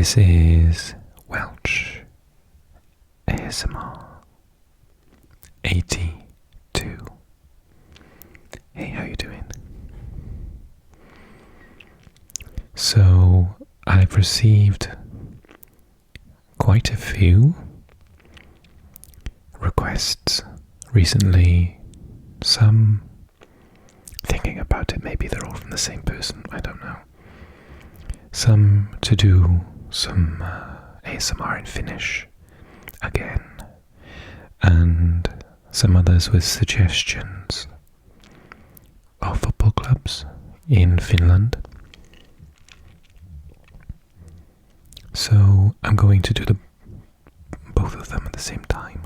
This is Welsh ASMR 82. Hey, how you doing? So, I've received quite a few requests recently. Some, thinking about it, maybe they're all from the same person, I don't know. Some to do some ASMR in Finnish again, and some others with suggestions of football clubs in Finland. So I'm going to do both of them at the same time.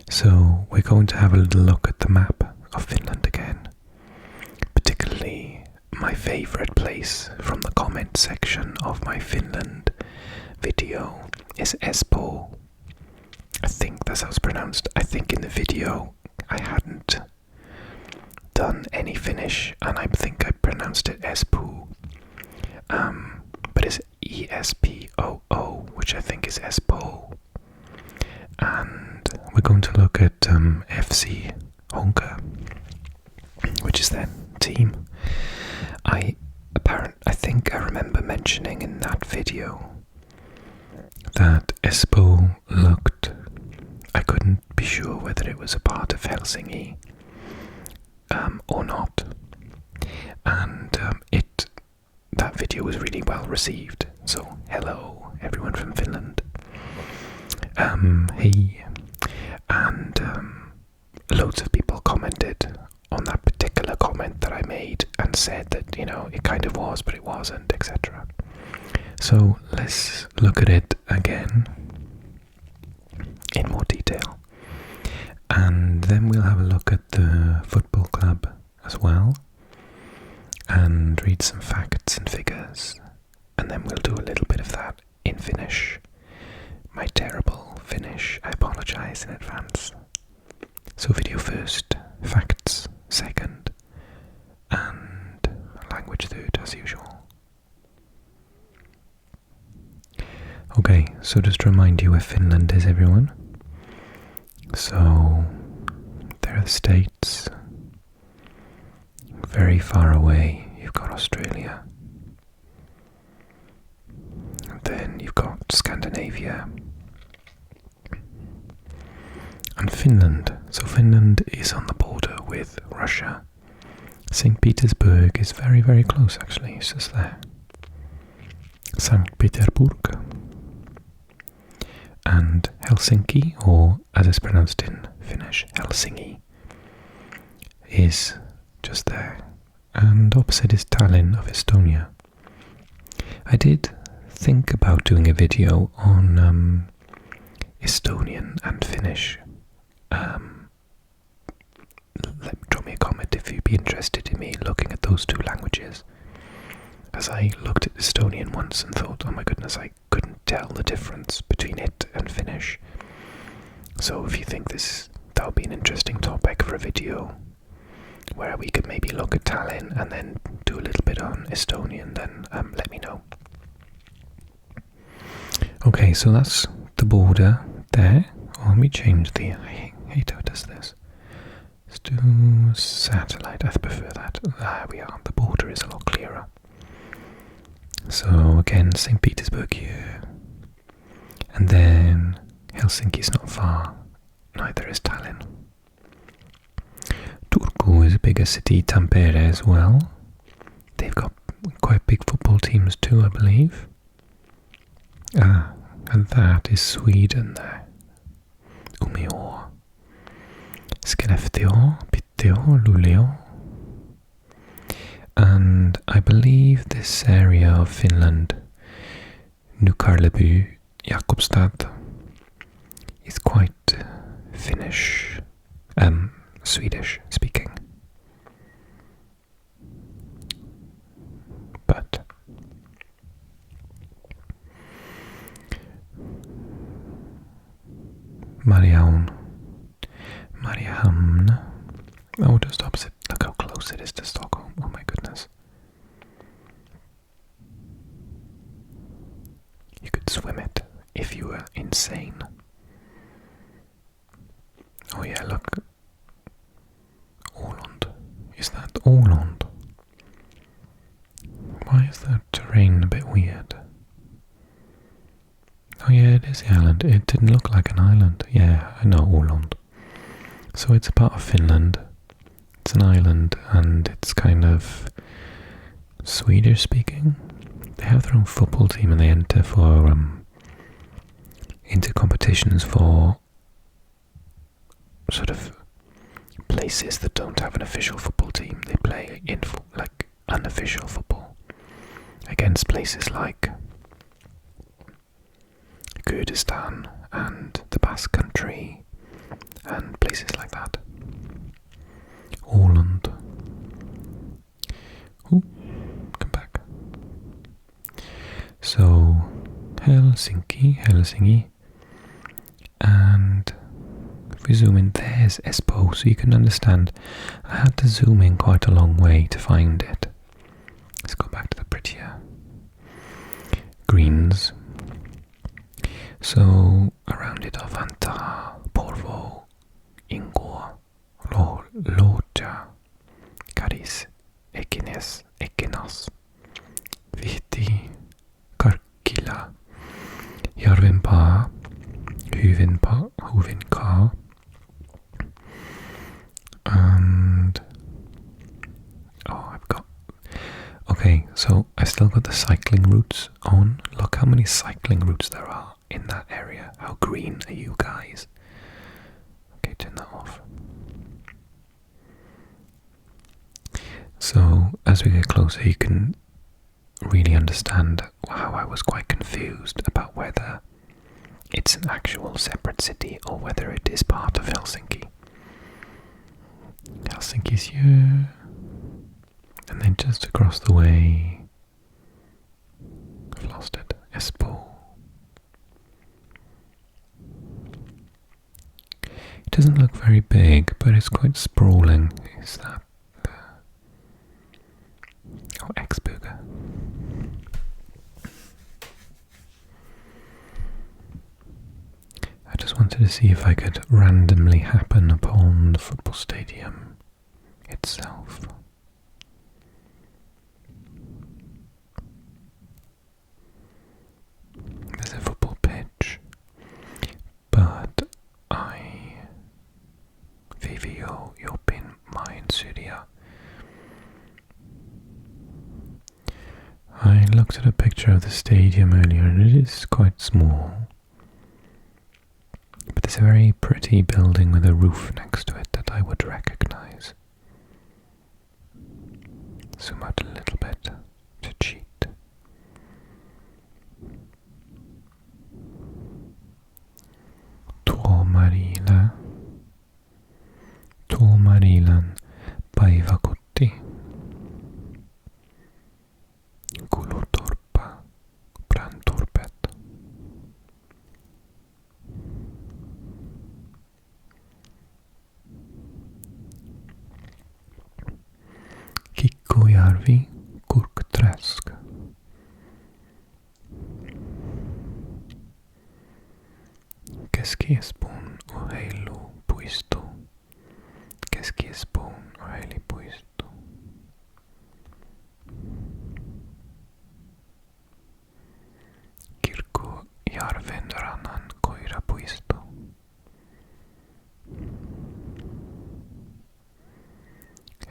So we're going to have a little look at the map of Finland again, particularly my favourite place from the comment section of my Finland video is Espoo. I think that's how it's pronounced. I think in the video I hadn't done any Finnish and I think I pronounced it Espoo. But it's Espoo, which I think is Espoo. And we're going to look at FC Honka, which is their team. I think I remember mentioning in that video that Espoo looked, I couldn't be sure whether it was a part of Helsinki or not, and that video was really well received, so hello everyone from Finland. Hey, and loads of people commented on that particular comment that I made and said that, you know, it kind of was, but it wasn't, etc. So let's look at it again in more detail. And then we'll have a look at the football club as well and read some facts and figures. And then we'll do a little bit of that in Finnish. My terrible Finnish, I apologise in advance. So video first, facts second, and language third as usual. Okay, so just to remind you where Finland is, everyone. So there are the states. Very far away you've got Australia. And then you've got Scandinavia. And Finland. So Finland is on the border with Russia. St. Petersburg is very, very close actually, it's just there. St. Petersburg. And Helsinki, or as it's pronounced in Finnish, Helsinki, is just there. And opposite is Tallinn of Estonia. I did think about doing a video on Estonian and Finnish. Drop me a comment if you'd be interested in me looking at those two languages. As I looked at Estonian once and thought, oh my goodness, I couldn't tell the difference between it and Finnish. So if you think that would be an interesting topic for a video where we could maybe look at Tallinn and then do a little bit on Estonian, then let me know. Okay, so that's the border there. Oh, let me change I hate how it does this. Let's do satellite, I prefer that. There we are, the border is a lot clearer. So again, St. Petersburg here. And then Helsinki's not far, neither is Tallinn. Turku is a bigger city, Tampere as well. They've got quite big football teams too, I believe. And that is Sweden there. Umeå, Skellefteå, Piteå, Luleå. And I believe this area of Finland, Nykarleby, Jakobstad, is quite Finnish, Swedish speaking. But Mariehamn. Oh, just opposite. Look how close it is to Stockholm. Oh my goodness. swim it if you were insane. Oh yeah, look. Åland. Is that Åland? Why is that terrain a bit weird? Oh yeah, it is the island. It didn't look like an island. Yeah, I know Åland. So it's a part of Finland. It's an island and it's kind of Swedish speaking. They have their own football team and they enter into competitions for sort of places that don't have an official football team. They play in like unofficial football against places like Kurdistan and the Basque Country and places like that. Åland. Ooh, come back. So Helsinki, and if we zoom in, there's Espoo, so you can understand. I had to zoom in quite a long way to find it. Let's go back to the prettier greens. So around it are Vantaa, Porvoo, Ingor, Lohja, Karis, Ekinas, Vihti, Karkkila, Järvenpää, Hyvinkää, and okay, so I still got the cycling routes on. Look how many cycling routes there are in that area. How green are you guys? Okay, turn that off. So as we get closer you can really understand how I was quite confused about whether it's an actual separate city or whether it is part of Helsinki. Helsinki's here, and then just across the way, I've lost it, Espoo. It doesn't look very big, but it's quite sprawling. Is that Exburger. I just wanted to see if I could randomly happen upon the football stadium itself. There's a football pitch, but Vivio Jopin Main Syria. I looked at a picture of the stadium earlier and it is quite small. But there's a very pretty building with a roof next to it that I would recognize. Zoom out a little bit to cheat. Tuomarilan päiväkoti. Kulutorpa, Brandtorpet. Kikkojärvi, Kurkträsk. Keski-Espoon urheilupuisto. Keski-Espoon urheilupuisto. Kirkkojärven rannan koirapuisto.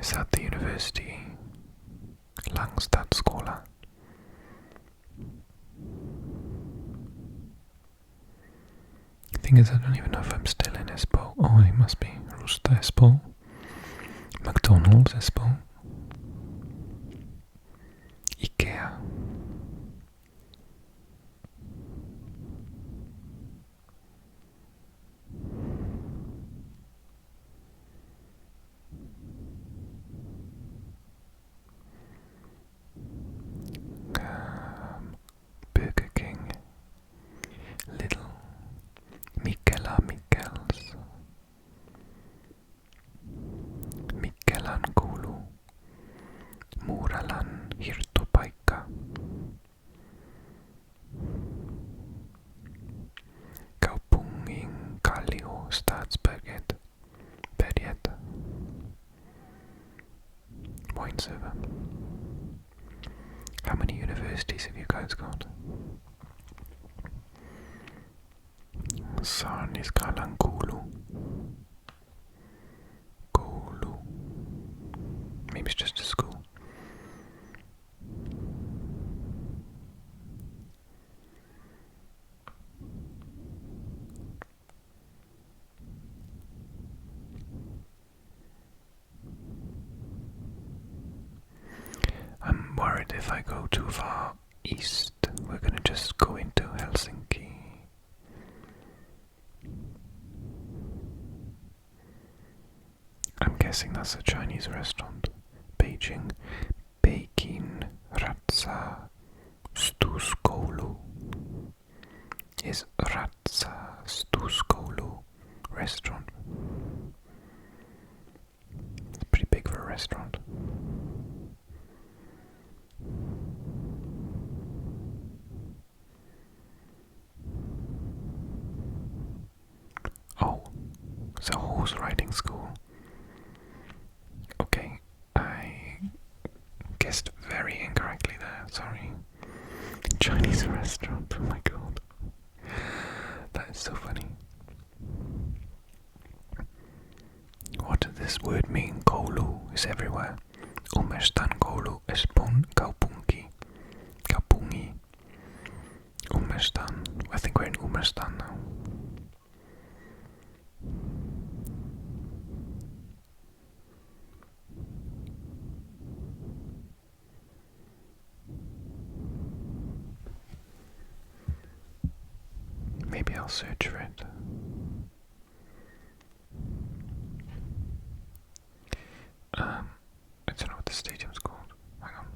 Is at the university Langstadskola. The thing is, I don't even know if I'm still in Espoo. Oh, I must be. Rusta Espoo. McDonald's Espoo. IKEA. Burger King. Little. Mikkels. Mikkelan koulu. Universitetsberget. Wine server. How many universities have you guys got? Sarnis Kalan Kulu. Maybe it's just a school. I'm worried if I go too far east, we're gonna just go into Helsinki. I'm guessing that's a Chinese restaurant. Beijing. Peking Ratsa Stuskoulu. Is Ratsa Stuskoulu restaurant? It's pretty big for a restaurant. Oh, it's a horse riding school. Okay, I guessed very incorrectly there, sorry. Chinese restaurant, oh my god. That is so funny. What does this word mean? Koulu is everywhere. Umerstan Koulu is kaupunki. Kaupungi. Umerstan. I think we're in Umerstan now. Maybe I'll search for it. I don't know what the stadium's called. Hang on.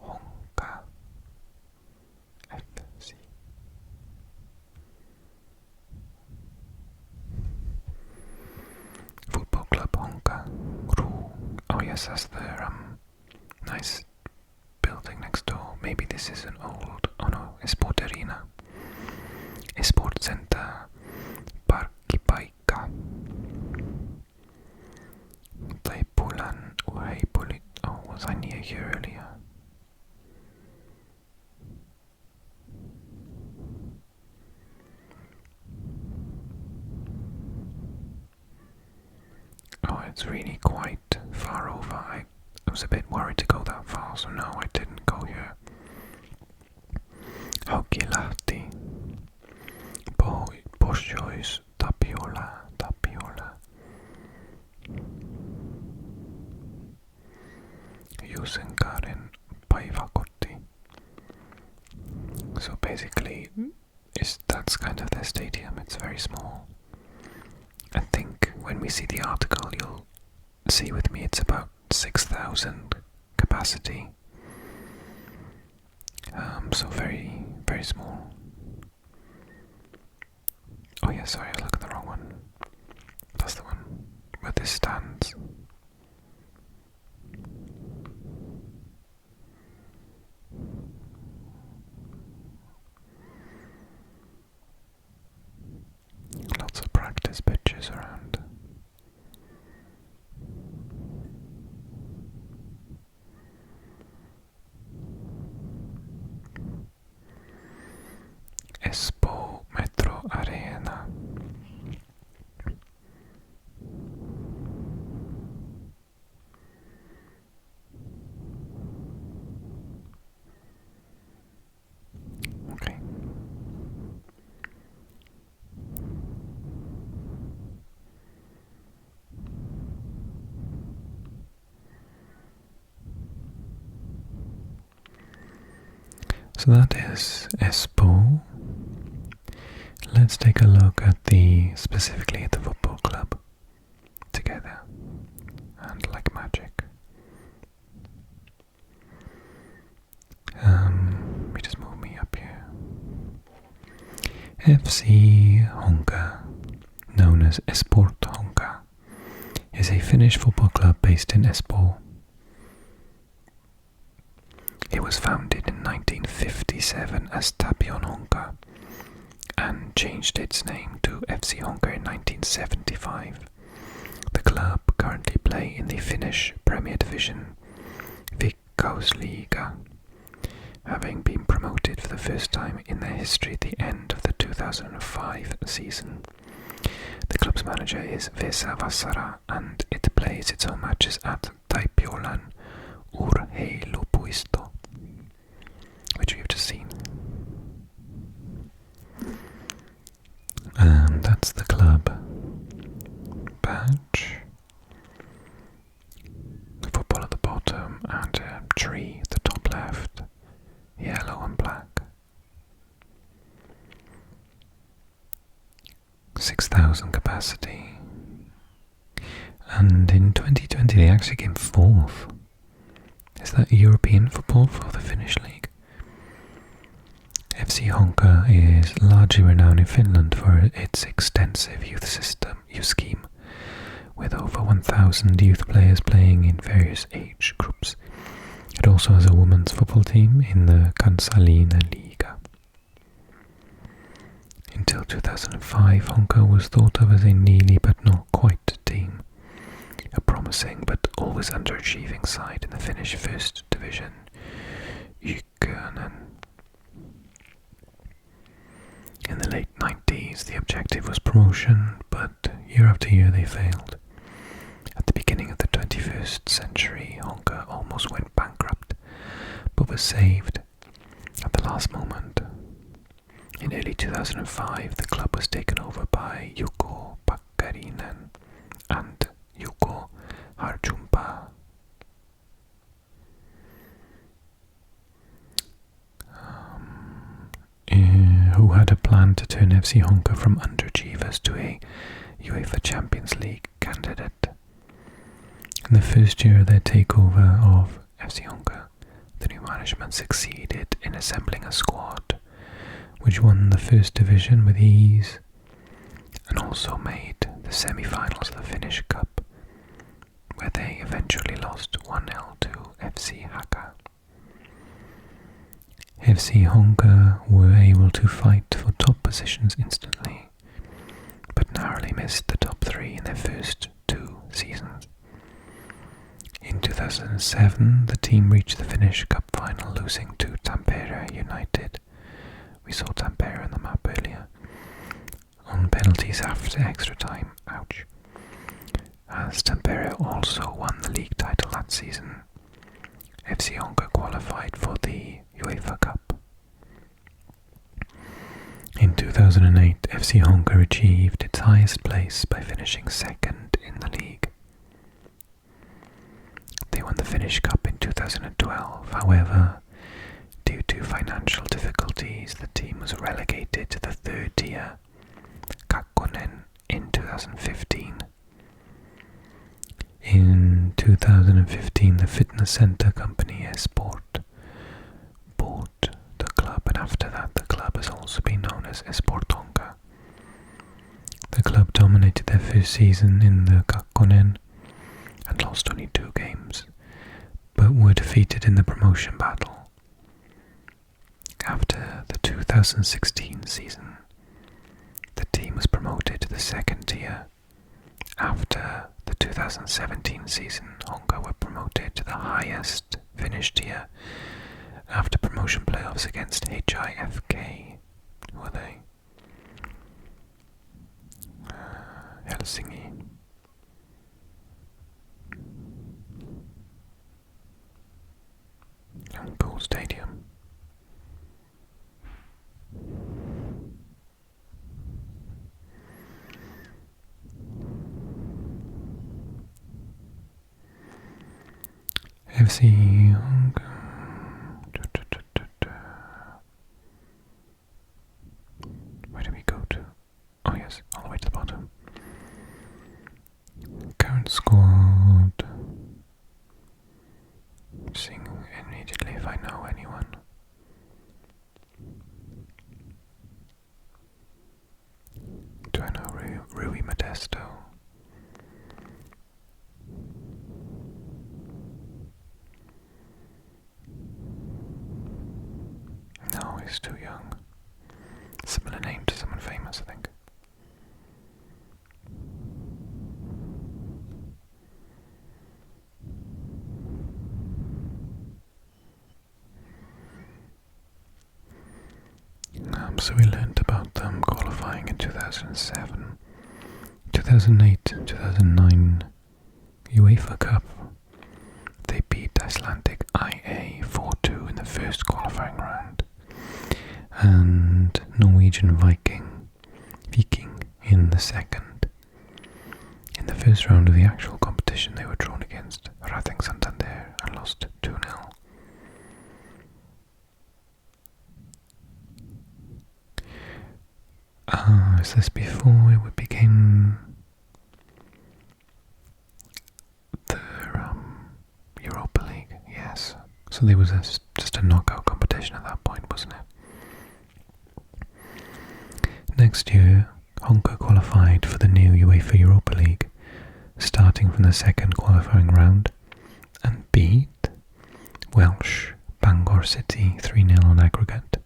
Honka FC. Football Club Honka. Oh yes, that's their nice building next door. Maybe this is an old. Oh no, Sport Arena. Sport Center. Parkkipaikka. Taipulan Uheipulit. Oh, was I near here earlier? Oh, it's really quite far over. I was a bit worried to go that far, so no, I didn't go here. Haukilahti. Pohjois Tapiola. Jusenkaaren Päiväkoti. So basically, that's kind of their stadium. It's very small. I think when we see the article, you'll see with me it's about 6,000 capacity. So very, very small. Oh yeah, sorry, I looked at the wrong one. That's the one where this stands. Lots of practice pitches around. Espoo Metro Arena. Okay. So that is Espoo. Let's take a look at specifically at the football club together, and like magic. We just move me up here. FC Honka, known as Esport Honka, is a Finnish football club based in Espoo. It was founded in 1957 as Tapion Honka changed its name to FC Honka in 1975. The club currently play in the Finnish Premier Division, Veikkausliiga, having been promoted for the first time in their history at the end of the 2005 season. The club's manager is Vesa Vassara, and it plays its home matches at Taipiolan Urheilupuisto, which we've just seen. And that's the club badge. Football at the bottom and a tree at the top left, yellow and black. 6,000 capacity. And in 2020 they actually came fourth. Is that European football for the Finnish league? FC Honka is largely renowned in Finland for its extensive youth scheme, with over 1,000 youth players playing in various age groups. It also has a women's football team in the Kansallinen Liiga. Until 2005, Honka was thought of as a nearly but not quite team, a promising but always underachieving side in the Finnish First Division, Ykkönen. In the late 90s, the objective was promotion, but year after year they failed. At the beginning of the 21st century, Honka almost went bankrupt, but was saved at the last moment. In early 2005, the club was taken over by Juko Pakkarinen and Juko Harjumpa. Who had a plan to turn FC Honka from underachievers to a UEFA Champions League candidate. In the first year of their takeover of FC Honka, the new management succeeded in assembling a squad which won the First Division with ease and also made the semi-finals of the Finnish Cup, where they eventually lost 1-0 to FC Haka. FC Honka were able to fight for top positions instantly, but narrowly missed the top three in their first 2 seasons. In 2007, the team reached the Finnish Cup final, losing to Tampere United. We saw Tampere on the map earlier. On penalties after extra time, ouch. As Tampere also won the league title that season, FC Honka qualified for the UEFA Cup. In 2008, FC Honka achieved its highest place by finishing second in the league. They won the Finnish Cup in 2012, however, due to financial difficulties, the team was relegated to the third tier, Kakkonen, in 2015. In 2015, the fitness center company Esport bought the club, and after that the club has also been known as Esport Honka. The club dominated their first season in the Kakkonen and lost only 2 games, but were defeated in the promotion battle. After the 2016 season, the team was promoted to the second tier. After the 2017 season, Honka were promoted to the highest Finnish tier after promotion playoffs against HIFK. Who are they? Helsinki. Cool stadium. FC Honka. Where did we go to? Oh yes, all the way to the bottom. Current squad. Seeing immediately if I know anyone. Do I know Rui Modesto? No, he's too young. Similar name to someone and famous, I think. So we learned about them qualifying in 2007, 2008, 2009 UEFA Cup. They beat Icelandic IA 4-2 in the first qualifying round, and Norwegian Viking in the second. In the first round of the actual competition, they were drawn against Racing Santander and lost 2-0. Is this before it would begin the Europa League? Yes. So there was just a knockout competition at that point, wasn't it? Next year, Honka qualified for the new UEFA Europa League, starting from the second qualifying round, and beat Welsh Bangor City 3-0 on aggregate,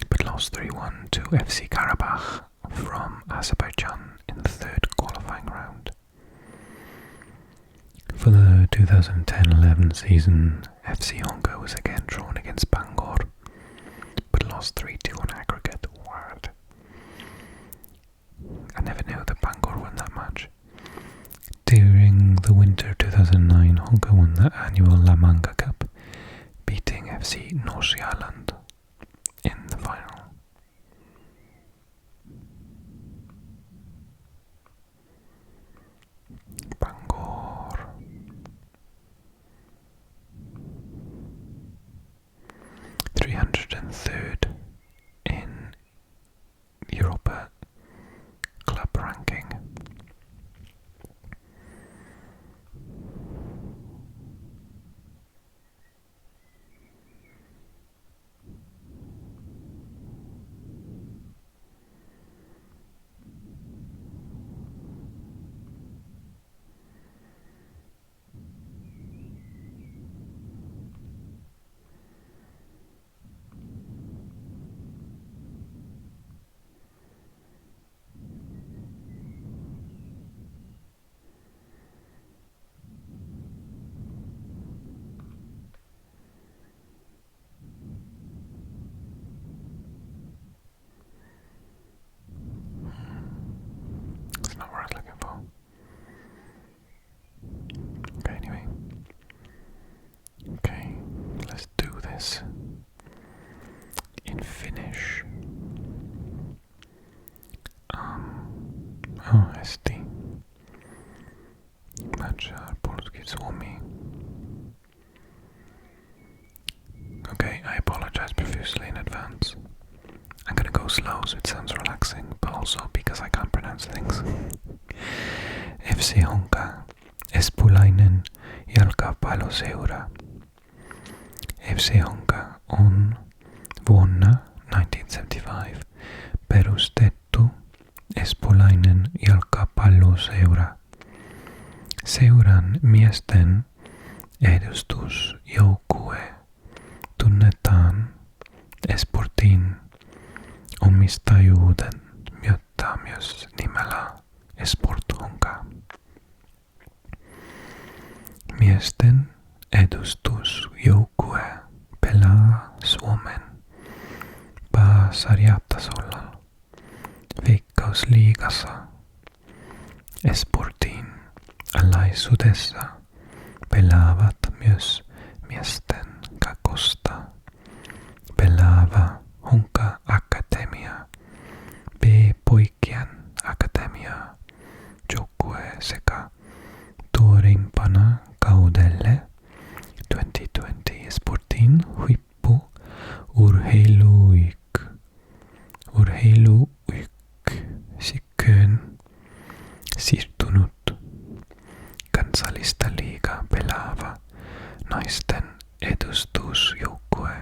but lost 3-1 to FC Karabakh from Azerbaijan in the third qualifying round. For the 2010-11 season, FC Honka was again drawn against Bangor, but lost 3-2 on aggregate. What? I never knew that Bangor won that match. During the winter 2009, Honka won the annual La Manga Cup, beating FC Nordsjælland in the final. Bangor. (303rd in Europa club ranking. Not what I was looking for. Okay, anyway. Okay, let's do this in Finnish. Esti. Matchar polski suomi. Okay, I apologize profusely in advance. I'm gonna go slow so it sounds relaxing, but also because I can't pronounce things. FC Honka, Espulainen jalkapalloseura. FC Honka on vuonna 1975 perustettu Espulainen jalkapalloseura. Seuran miesten edustusjoukkue tunnetaan Esportin omistajuuden myötä myös nimellä Esport Honka. Miesten edustusjoukkue pelaa Suomen pääsarjatasolla Veikkausliigassa. Esportin alaisuudessa pelaavat myös miesten kakkosta pelaava Honka Akatemia, B-poikien akatemia joukkue sekä tuorimpana kaudelle 2020 Sportin huippu urheiluyksiköön siirtynyt kansallista liigaa pelaava naisten edustusjoukkue.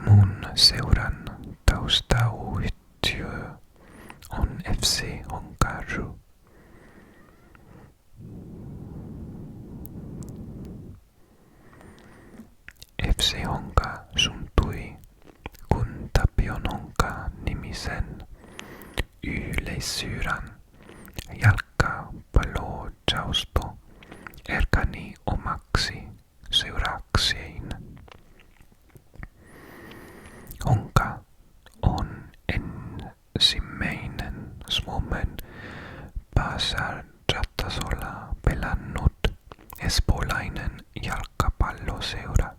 Mun seuran taustayhtiö on FC Honka. FC Honka syntyi kun Tapion Honka nimisen yleisyyran jalkapallojausto erkani omaksi seurakseen. Honka on ensimmäinen Suomen pääsarjatasolla pelannut espoolainen jalkapalloseura.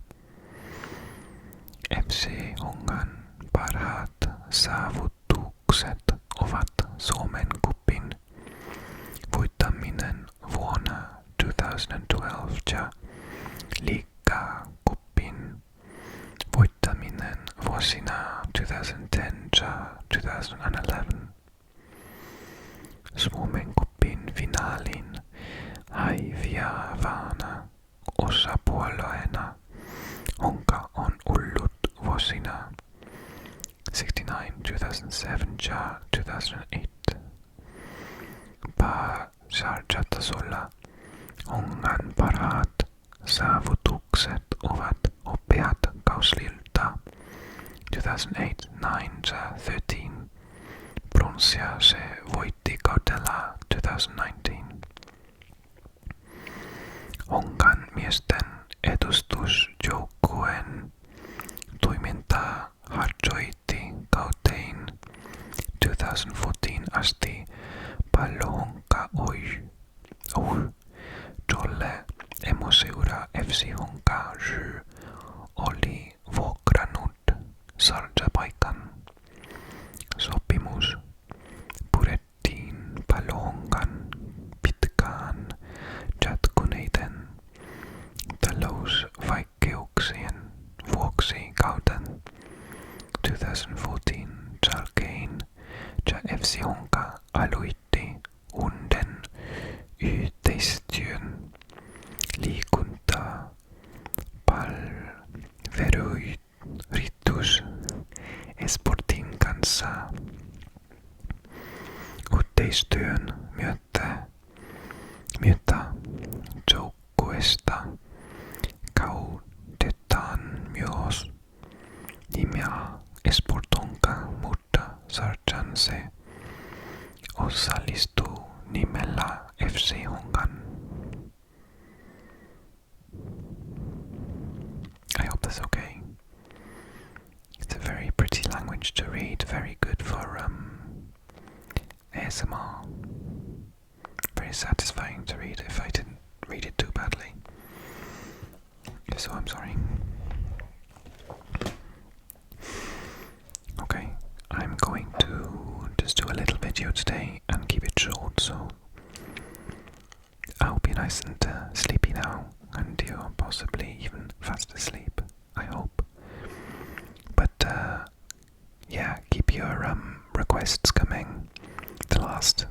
FC Honkan parhaat saavutukset ovat Suomen cupin voittaminen vuonna 2012 ja liigacupin voittaminen vuosina 2010 ja 2011. Suomen cupin finaalin häviävänä osapuolena Honka on ollut vuosina 69, 2007 ja 2008. Pääsarjatasolla Honkan parhaat saavutukset ovat hopeat kausilta 2008, 9 ja 13. Bronssia se voitti kaudella 2019. Honkan miesten edustusjoukkueen toimintaa harjoitti kauteen 2014 asti Pallo Honka Oy. Jolle emoseura FC Honka Ry oli vuokrannut sarjapaikan. Sopimus purettiin Pallo Honkan pitkään jatkuneiden talousvaikeuksien vuoksi kauden 2014 jälkeen ja FC Honka aloitti uuden yhteistyön liikuntaa palveluyritys Esportin kanssa. Yhteistyön myötä joukkueesta kaudetaan myös nimeä Esport Honka, mutta sarjan se osallistuu nimellä FC Honkan. I hope that's okay. It's a very pretty language to read, very good for ASMR. Very satisfying to read if I didn't read it too badly. So I'm sorry. Okay, I'm going to just do a little video today and keep it short, so I hope you're nice and sleepy now, and you're possibly even fast asleep, I hope. But yeah, keep your requests coming. The last,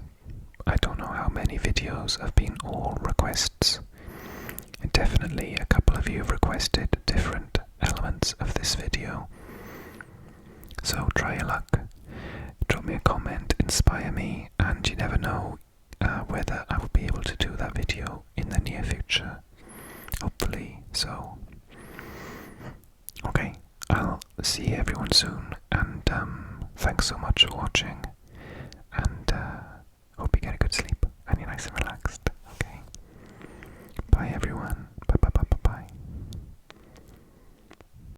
I don't know how many videos have been all requests. And definitely a couple of you have requested different elements of this video. So try your luck. Drop me a comment, inspire me, and you never know whether I will be able to do that video in the near future. Hopefully so. Okay, I'll see everyone soon, and thanks so much for watching.